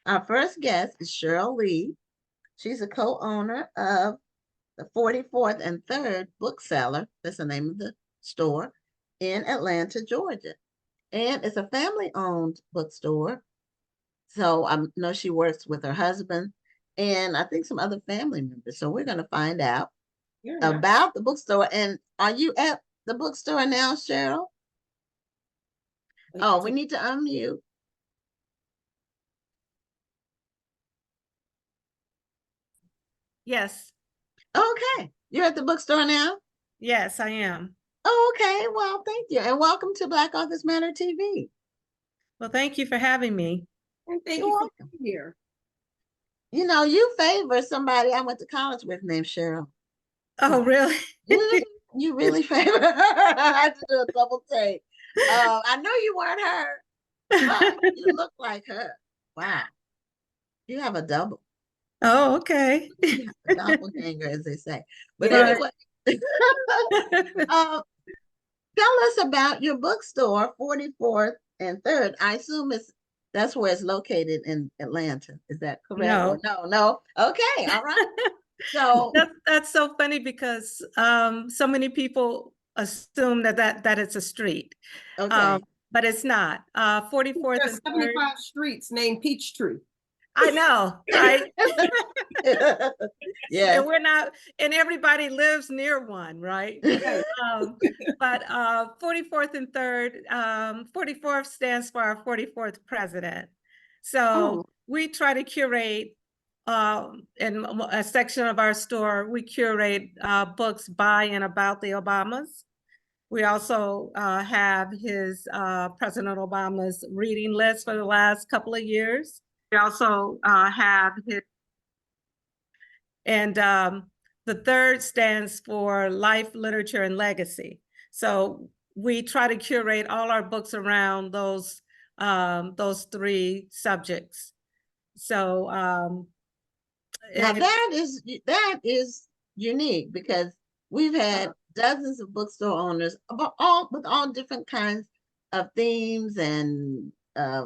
Our first guest is Cheryl Lee. She's a co-owner of the 44th and 3rd Bookseller. That's the name of the store in Atlanta, Georgia. And it's a family-owned bookstore. So I know she works with her husband and I think some other family members. So we're going to find out about the bookstore. And are you at the bookstore now, Cheryl? Oh, we need to unmute. Yes. Okay. You're at the bookstore now? Yes, I am. Oh, okay. Well, thank you. And welcome to Black Authors Matter TV. Well, thank you for having me. And thank You're you welcome. for being here. You know, you favor somebody I went to college with named Cheryl. Oh, really? You really favor her. I had to do a double take. I know you weren't her, but you look like her. Wow. You have a double. Oh, okay. You have a doppelganger, as they say. But Right. anyway, tell us about your bookstore, 44th and 3rd. I assume that's where it's located in Atlanta. Is that correct? No. No. Okay, all right. So that's so funny because so many people assume that it's a street. okay. But it's not. 44th There's and 75 streets named Peachtree. I know, right? Yeah. And we're not, and everybody lives near one, right? But 44th and 3rd, 44th stands for our 44th president. So we try to curate in a section of our store, we curate books by and about the Obamas. We also have his President Obama's reading list for the last couple of years. We also have his, and the 3rd stands for Life, Literature, and Legacy. So we try to curate all our books around those 3 subjects. So now that is unique because we've had dozens of bookstore owners with all different kinds of themes and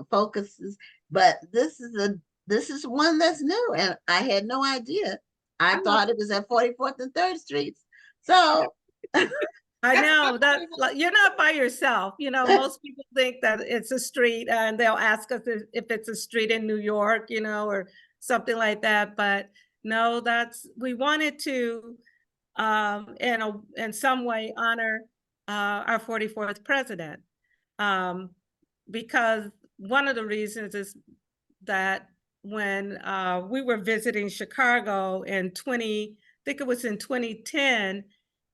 focuses, but this is one that's new, and I had no idea. I thought it was at 44th and 3rd Streets. So I know that you're not by yourself. You know, most people think that it's a street and they'll ask us if it's a street in New York, you know, or something like that. But no, we wanted to in some way honor our 44th president. Because one of the reasons is that when we were visiting Chicago in I think it was in 2010,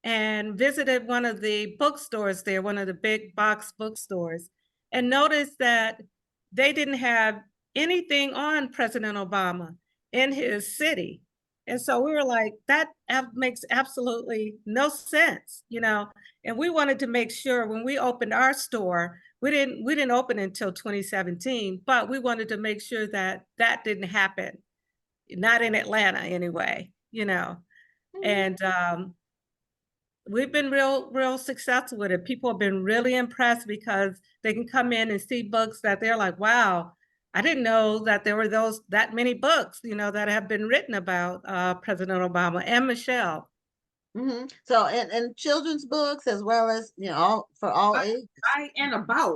and visited one of the bookstores there, one of the big box bookstores, and noticed that they didn't have anything on President Obama in his city. And so we were like, that makes absolutely no sense, you know? And we wanted to make sure when we opened our store, we didn't open until 2017, but we wanted to make sure that didn't happen, not in Atlanta anyway, you know? And we've been real successful with it. People have been really impressed because they can come in and see books that they're like, wow, I didn't know that there were that many books, you know, that have been written about President Obama and Michelle. So, and children's books as well as, you know, for all ages.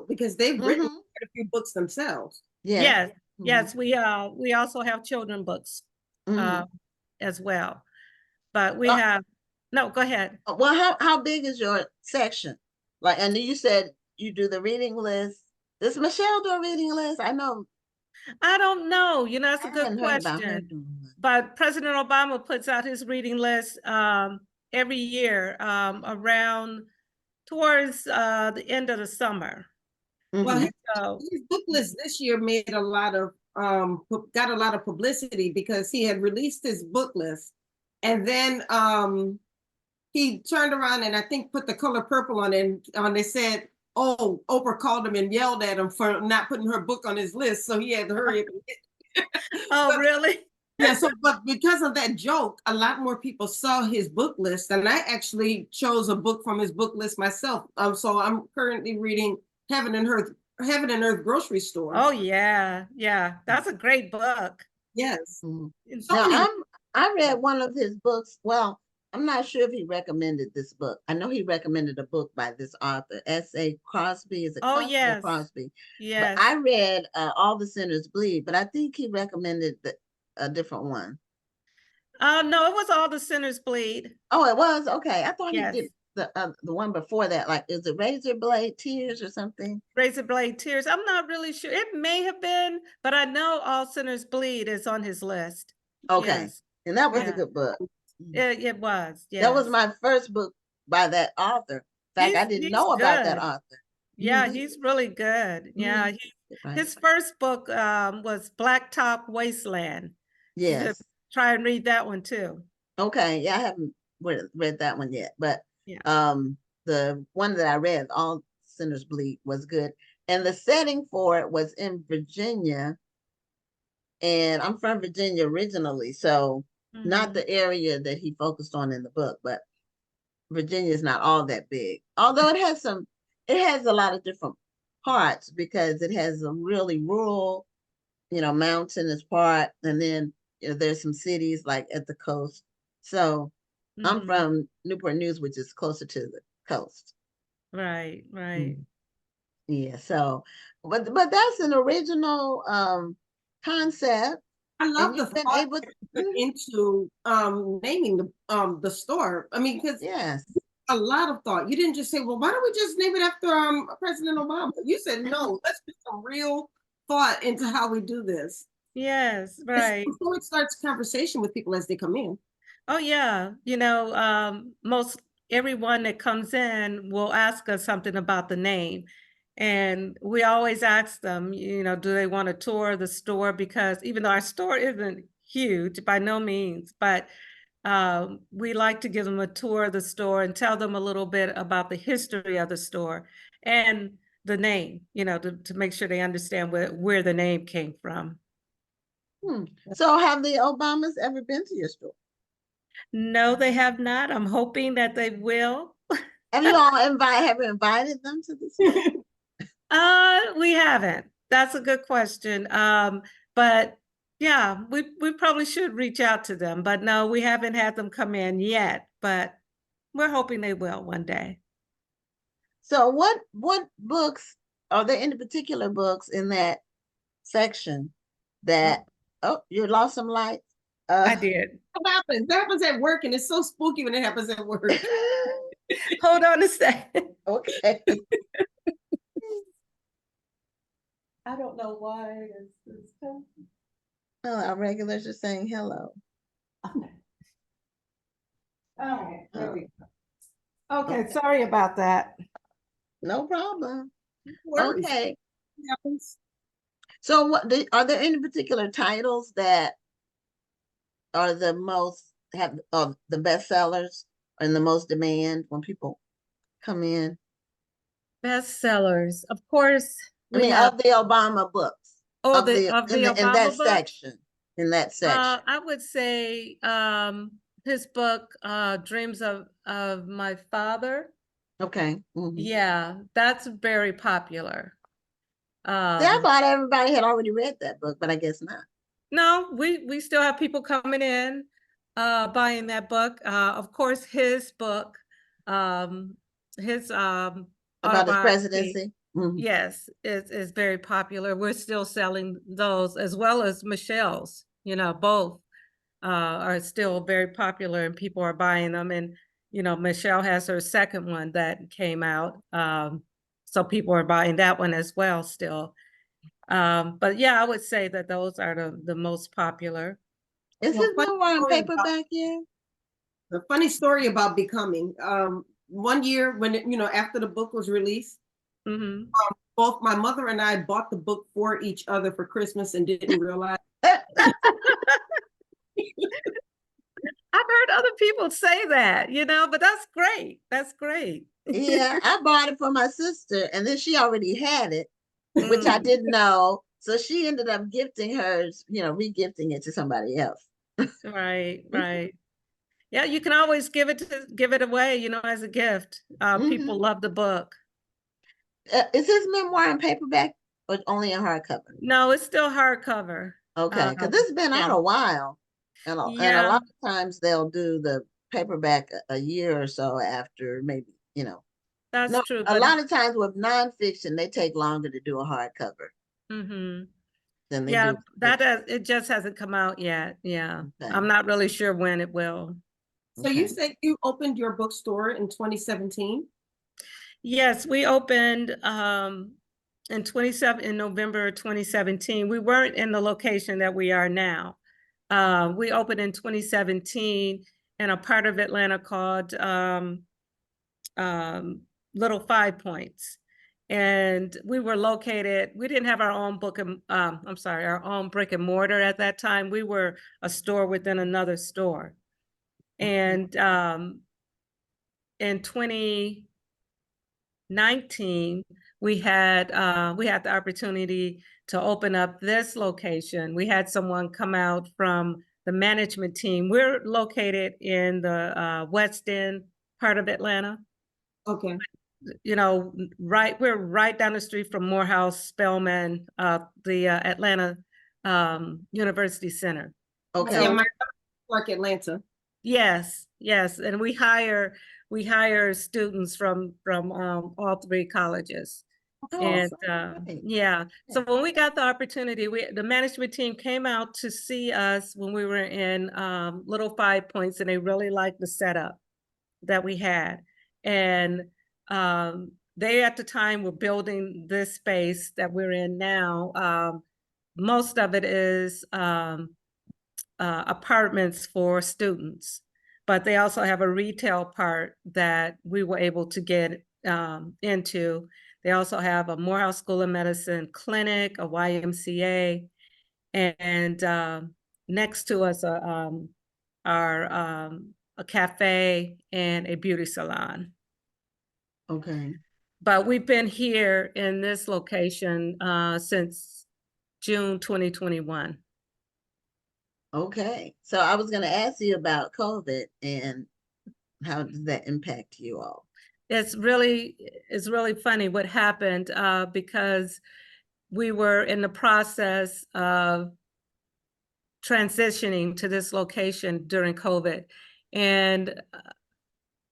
Because they've written quite a few books themselves. Yeah. Yes. We also have children books as well. But we have, no, go ahead. Well, how big is your section? Like, and you said you do the reading list. Does Michelle do a reading list? I know. I don't know. You know, that's a good question. But President Obama puts out his reading list every year around towards the end of the summer. Well, his book list this year made a lot of got a lot of publicity because he had released his book list, and then he turned around and I think put the color purple on it. And they said, oh, Oprah called him and yelled at him for not putting her book on his list, so he had to hurry up and get Oh, really? Yeah, but because of that joke, a lot more people saw his book list, and I actually chose a book from his book list myself. So I'm currently reading Heaven and Heaven and Earth grocery store. Oh yeah, yeah. That's a great book. Yes. Mhm. And So Now, many. I read one of his books. Well, I'm not sure if he recommended this book. I know he recommended a book by this author, S.A. Crosby. Is it Oh Crosby or yes, Crosby? But yes. I read All the Sinners Bleed, but I think he recommended a different one. No, it was All the Sinners Bleed. Oh, it was? Okay. I thought he Yes. did the one before that. Like, is it Razor Blade Tears or something? Razor Blade Tears. I'm not really sure. It may have been, but I know All Sinners Bleed is on his list. Okay. Yes. And that was a Yeah. good book. It was. That was Yes. my first book by that author. In fact, I didn't He's know about that good. author. Yeah, Mhm. he's really good. Yeah. Right. His first book was Blacktop Wasteland. You should Yes. try and read that one too. Okay. Yeah, I haven't read that one yet, but Yeah. the one that I read, All Sinners Bleed, was good. And the setting for it was in Virginia. And I'm from Virginia originally, so not Mhm. the area that he focused on in the book, but Virginia is not all that big. Although it has a lot of different parts because it has a really rural, mountainous part, and then there's some cities like at the coast. So I'm Mhm. from Newport News, which is closer to the coast. Right, right. Yeah, so but that's an original concept, I and love the you've been thought able to, put into naming the store. I mean, because yes. a lot of thought. You didn't just say, well, why don't we just name it after President Obama? You said, no, let's put some real thought into how we do this. Yes, right. Before it starts conversation with people as they come in. Oh yeah, most everyone that comes in will ask us something about the name. And we always ask them, do they want a tour of the store? Because even though our store isn't huge by no means, but we like to give them a tour of the store and tell them a little bit about the history of the store and the name, to make sure they understand where the name came from. So have the Obamas ever been to your store? No, they have not. I'm hoping that they will. Have you all invited them to the store? We haven't. That's a good question. But yeah, we probably should reach out to them, but no, we haven't had them come in yet, but we're hoping they will one day. So what books are there, any particular books in that section that you lost some light? I did. What happens? That happens at work, and it's so spooky when it happens at work. Hold on a second. Okay. I don't know why it's Oh, our regulars are saying hello. okay. All right, there we Oh, go. Okay, okay. sorry about that. No problem. Worries. Okay. It happens. So are there any particular titles that are the best sellers and the most demand when people come in? Bestsellers. Of course, I we mean, have of the Obama books, oh of the the of the in that Obama book. section, in that section. I would say his book Dreams of My Father. Okay. Yeah, that's very popular. See, I Um thought everybody had already read that book, but I guess not. no, we still have people coming in buying that book. Of course his book his About his autobiography, presidency. Mhm. yes, is very popular. We're still selling those as well as Michelle's, both are still very popular and people are buying them. And, Michelle has her second one that came out. So people are buying that one as well still. But yeah, I would say that those are the most popular. Is Well, his memoir in paperback yet? the funny story about Becoming. One year when after the book was released, Hmm. both my mother and I bought the book for each other for Christmas and didn't realize. I've heard other people say that, but that's great. That's great. Yeah, I bought it for my sister, and then she already had it, which I Mm, didn't know. So she ended up gifting hers, regifting it to somebody else. right, right. Yeah, you can always give it away, as a gift. People love the book. Is his memoir in paperback or only in hardcover? No, it's still hardcover. Okay, because this has been out Yeah. a while, and a Yeah, lot of times they'll do the paperback a year or so after, maybe, that's no, true. a But lot of times with nonfiction, they take longer to do a hardcover hmm than they yeah, do fiction. it just hasn't come out yet. Yeah. Okay, I'm not really sure when it will. So you okay, said you opened your bookstore in 2017? Yes, we opened in November 2017. We weren't in the location that we are now. We opened in 2017 in a part of Atlanta called um, Little Five Points. And we didn't have our own our own brick and mortar at that time. We were a store within another store. And in 2019, we had the opportunity to open up this location. We had someone come out from the management team. We're located in the West End part of Atlanta. Okay. We're right down the street from Morehouse Spelman, the Atlanta University Center. okay, Yeah, So my like Atlanta. yes, yes, and we hire students from all three colleges. And Awesome. great. yeah, so when we got the opportunity, the management team came out to see us when we were in Little Five Points, and they really liked the setup that we had. And they at the time were building this space that we're in now. Most of it is apartments for students, but they also have a retail part that we were able to get into. They also have a Morehouse School of Medicine clinic, a YMCA, and next to us are a cafe and a beauty salon. Okay, But we've been here in this location since June 2021. okay. So I was going to ask you about COVID and how does that impact you all? It's really funny what happened because we were in the process of transitioning to this location during COVID. And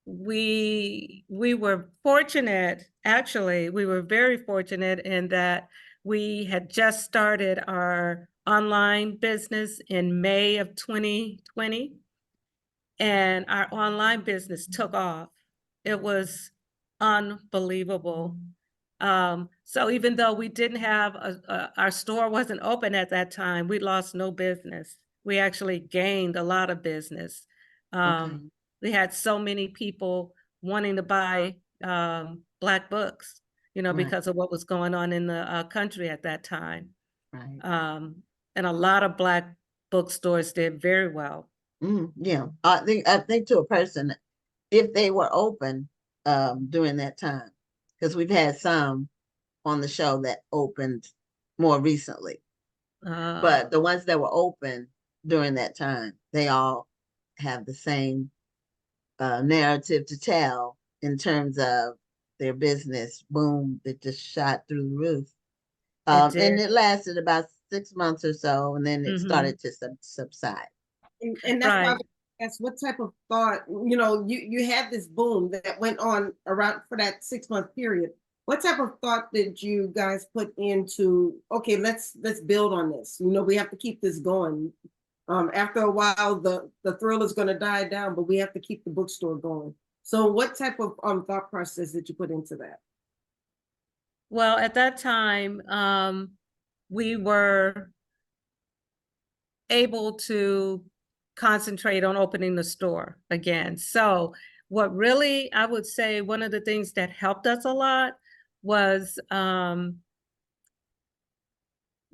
we were fortunate, actually, we were very fortunate in that we had just started our online business in May of 2020, and our online business took off. It was unbelievable. So even though we didn't have our store wasn't open at that time, we lost no business. We actually gained a lot of business. Okay, We had so many people wanting to buy Black books, right, because of what was going on in the country at that time. right. And a lot of Black bookstores did very well. Yeah, I think to a person, if they were open during that time, because we've had some on the show that opened more recently, Uh, but the ones that were open during that time, they all have the same narrative to tell in terms of their business boom that just shot through the roof. it And did. it lasted about 6 months or so, and then it Hmm. started to subside. And that's why Right. that's what type of thought, you had this boom that went on around for that 6 month period. What type of thought did you guys put into, okay, let's build on this? We have to keep this going. After a while, the thrill is going to die down, but we have to keep the bookstore going. So what type of thought process did you put into that? Well, at that time, we were able to concentrate on opening the store again. So what really, I would say one of the things that helped us a lot was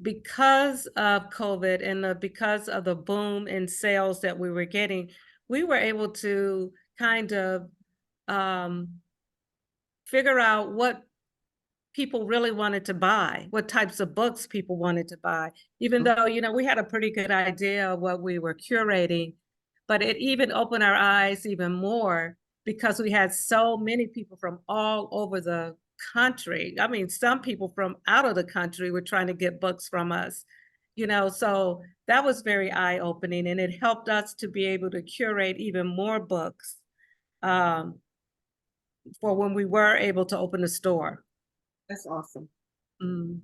because of COVID and because of the boom in sales that we were getting, we were able to kind of um, figure out what people really wanted to buy, what types of books people wanted to buy, even though, we had a pretty good idea of what we were curating, but it even opened our eyes even more because we had so many people from all over the country. I mean, some people from out of the country were trying to get books from us, so that was very eye-opening, and it helped us to be able to curate even more books for when we were able to open a store. That's awesome. Mm.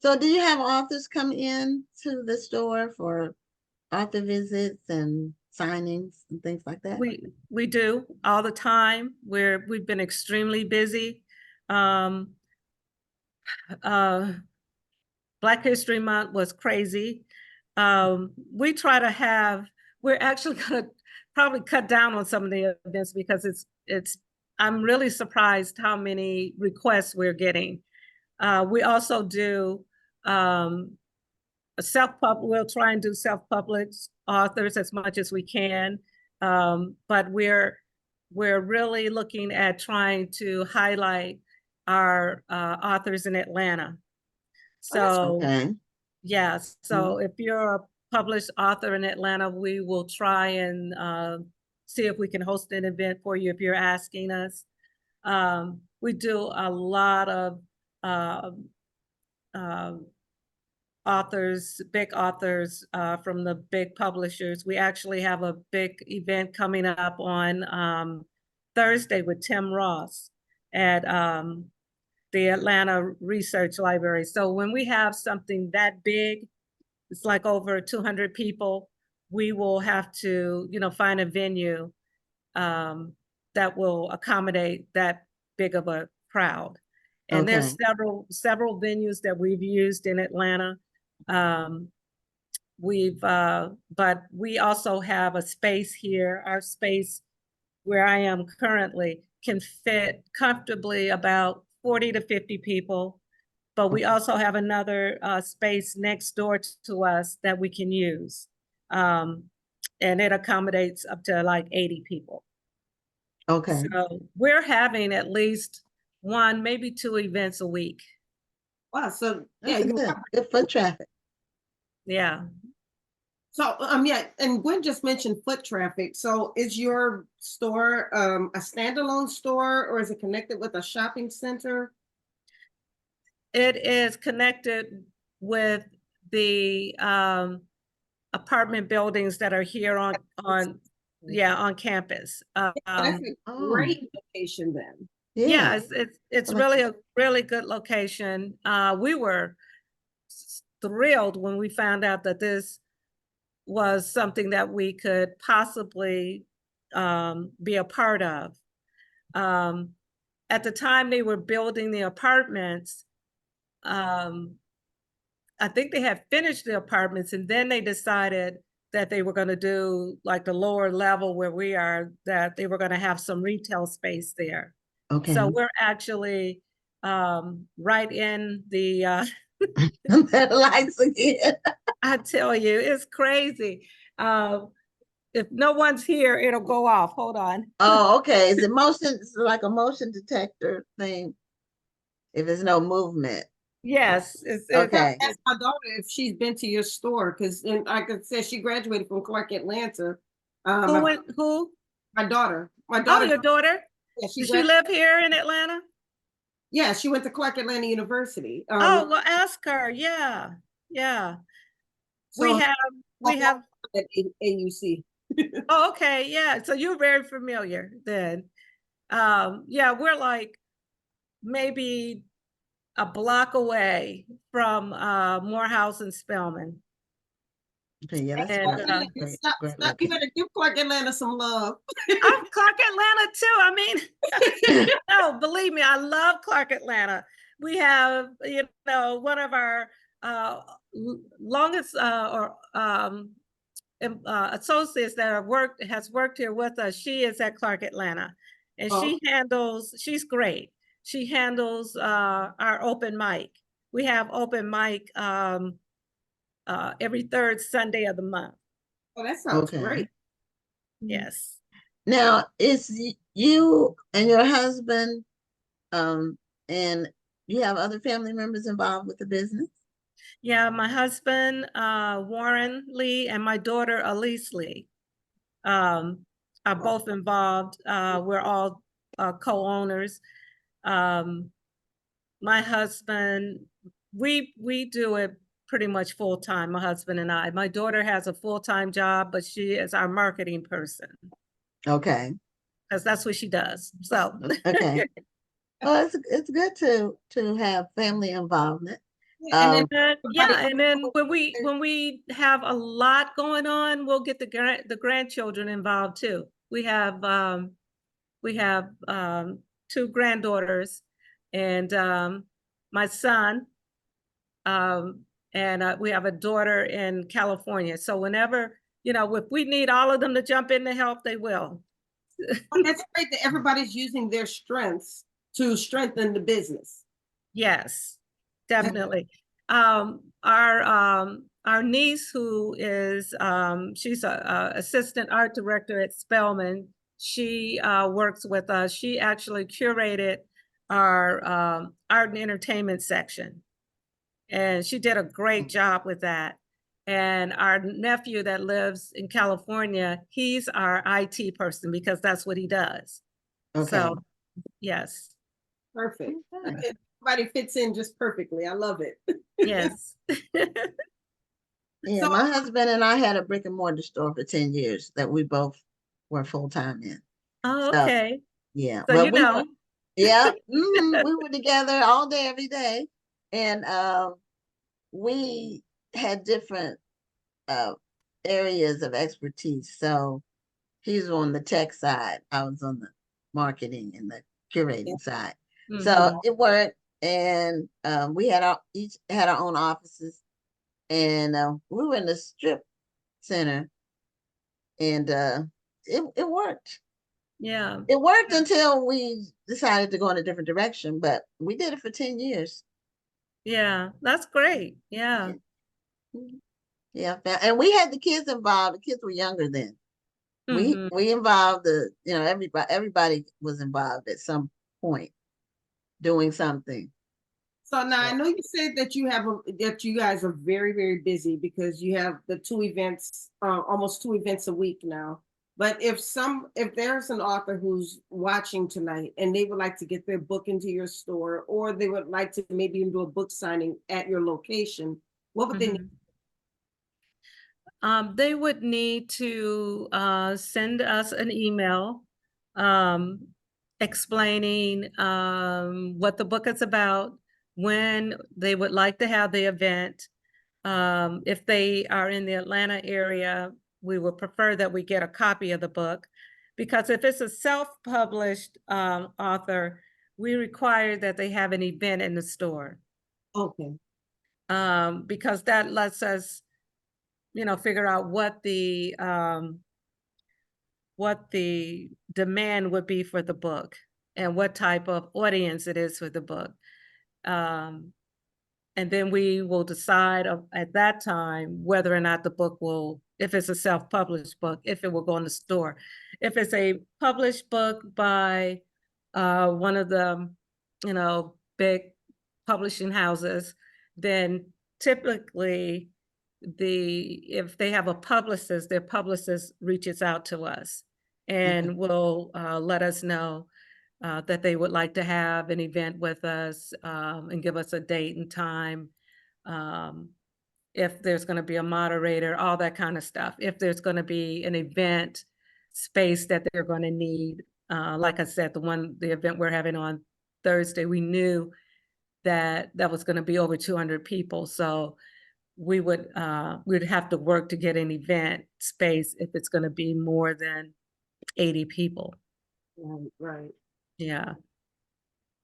So do you have authors come in to the store for author visits and signings and things like that? We do all the time. We've been extremely busy. Um, uh, Black History Month was crazy. We try to have, we're actually gonna probably cut down on some of the events because I'm really surprised how many requests we're getting. We also do we'll try and do self-published authors as much as we can. But we're really looking at trying to highlight our authors in Atlanta. So Okay. yes, so if you're a published author in Atlanta, we will try and see if we can host an event for you if you're asking us. We do a lot of authors, big authors from the big publishers. We actually have a big event coming up on Thursday with Tim Ross at the Atlanta Research Library. So when we have something that big, it's like over 200 people, we will have to, find a venue that will accommodate that big of a crowd. And there's several venues that we've used in Atlanta. But we also have a space here. Our space where I am currently can fit comfortably about 40 to 50 people. But we also have another space next door to us that we can use. And it accommodates up to like 80 people. Okay. So we're having at least one, maybe two events a week. Wow. So That's good foot traffic. Yeah. So yeah, and Gwen just mentioned foot traffic. So is your store a standalone store, or is it connected with a shopping center? It is connected with the apartment buildings that are here on campus. That's a great location then. Yeah, it's really a really good location. We were thrilled when we found out that this was something that we could possibly be a part of. At the time they were building the apartments, I think they had finished the apartments, and then they decided that they were going to do like the lower level where we are, that they were going to have some retail space there. Okay. So we're actually right in the lights again. I tell you, it's crazy. If no one's here, it'll go off. Hold on. Oh, okay. Is it motion? It's like a motion detector thing. If there's no movement. Yes. Okay. Ask my daughter if she's been to your store, because like I said, she graduated from Clark Atlanta. Who? My daughter. Oh, your daughter? Yeah, Does she live here in Atlanta? Yeah, she went to Clark Atlanta University. Oh, well, ask her. Yeah. Yeah. So we have at AUC. Oh, okay. Yeah. So you're very familiar then. Yeah, we're like maybe a block away from Morehouse and Spelman. Okay, yeah, that's great. Stop. You better give Clark Atlanta some love. I'm Clark Atlanta too. I mean, no, believe me, I love Clark Atlanta. We have, one of our longest associates that has worked here with us. She is at Clark Atlanta, and she's great. She handles our open mic. We have open mic every third Sunday of the month. Oh, that sounds great. Yes. Now, is you and your husband, and you have other family members involved with the business? Yeah, my husband, Warren Lee, and my daughter, Elise Lee, are both involved. We're all co-owners. My husband, we do it pretty much full time, my husband and I. My daughter has a full-time job, but she is our marketing person Okay. because that's what she does. So Okay. Well, it's good to have family involvement. Yeah, and then Um, everybody. and then when we have a lot going on, we'll get the grandchildren involved too. We have two granddaughters and my son, and we have a daughter in California. So whenever, if we need all of them to jump in to help, they will. That's great that everybody's using their strengths to strengthen the business. Yes, definitely. Our niece, who is she's a assistant art director at Spelman. She works with us. She actually curated our art and entertainment section, and she did a great job with that. And our nephew that lives in California, he's our IT person because that's what he does. okay. So yes, Perfect. Okay. Everybody fits in just perfectly. I love it. yes. Yeah, So my husband and I had a brick and mortar store for 10 years that we both were full-time in. Oh, So okay. yeah, So but we were, yeah, Mhm. we were together all day, every day. And we had different uh areas of expertise. So he's on the tech side, I was on the marketing and the yeah, curating side. So Mhm. it worked. And we had each had our own offices, and we were in the strip center, and it worked. Yeah. It worked until we decided to go in a different direction, but we did it for 10 years. Yeah. That's great. Yeah. Yeah. Yeah, and we had the kids involved. The kids were younger then. Mhm. We involved everybody was involved at some point doing something. so now I So, know you said that that you guys are very, very busy because you have the two events, almost two events a week now. But if there's an author who's watching tonight and they would like to get their book into your store, or they would like to maybe even do a book signing at your location, what would they need? Mhm. They would need to send us an email um, explaining what the book is about, when they would like to have the event. If they are in the Atlanta area, we would prefer that we get a copy of the book, because if it's a self-published author, we require that they have an event in the store, Okay. because that lets us, figure out what the demand would be for the book and what type of audience it is for the book. Um, and then we will decide at that time whether or not the book will, if it's a self-published book, if it will go in the store. If it's a published book by one of the, big publishing houses, then typically if they have a publicist, their publicist reaches out to us okay, and will let us know that they would like to have an event with us, and give us a date and time. Um, if there's going to be a moderator, all that kind of stuff. If there's going to be an event space that they're going to need, like I said, the event we're having on Thursday, we knew that that was going to be over 200 people. So we'd have to work to get an event space if it's going to be more than 80 people. Right, right. Yeah.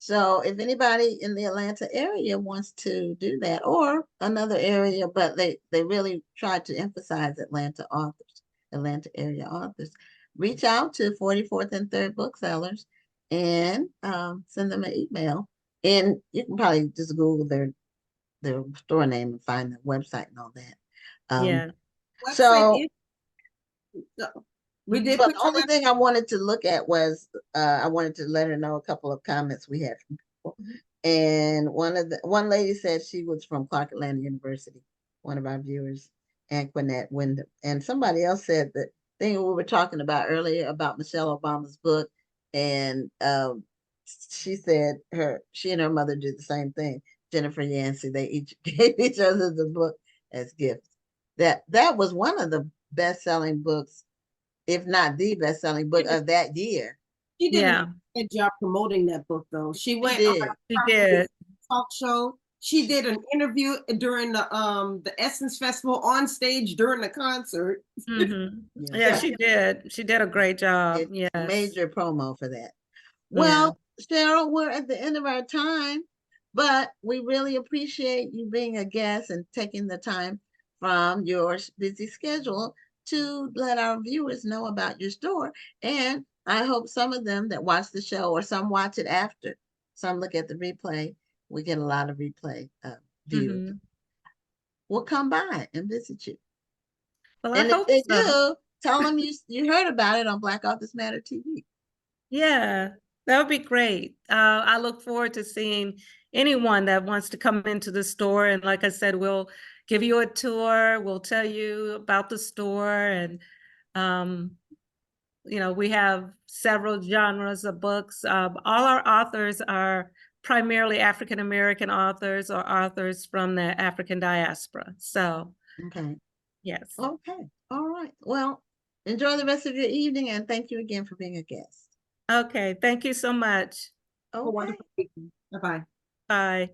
so if anybody in the Atlanta area wants to do that, or another area, but they really try to emphasize Atlanta area authors, reach out to 44th and 3rd Booksellers and send them an email. And you can probably just Google their store name and find the website and all that. Um, Yeah. Website so is, we Mhm. did But the put your only thing I wanted to look at was I wanted to let her know a couple of comments we had from people. website. And one lady said she was from Clark Atlanta University, one of our viewers, and Quinette Wyndham. And somebody else said that thing we were talking about earlier about Michelle Obama's book, and she said she and her mother did the same thing. Jennifer Yancey, they each gave each other the book as gifts. That was one of the best-selling books, if not the best-selling book of that year. She did Yeah, a good job promoting that book, though. She went on did. a she did. talk show. She did an interview during the Essence Festival on stage during the concert. Mhm. Yeah. Yeah, she did. She did a great job. It Yes. major promo for that. Yeah. Well, Cheryl, we're at the end of our time, but we really appreciate you being a guest and taking the time from your busy schedule to let our viewers know about your store. And I hope some of them that watch the show or some watch it after, some look at the replay. We get a lot of replay views. Mhm. We'll come by and visit you. Well, I And if hope they so. do, tell them you heard about it on Black Authors Matter TV. Yeah, that would be great. I look forward to seeing anyone that wants to come into the store. And like I said, we'll give you a tour. We'll tell you about the store. And, we have several genres of books. All our authors are primarily African-American authors or authors from the African diaspora. So, Okay. yes. Okay. All right. Well, enjoy the rest of your evening and thank you again for being a guest. Okay. Thank you so much. A Okay. wonderful evening. Bye-bye. Bye.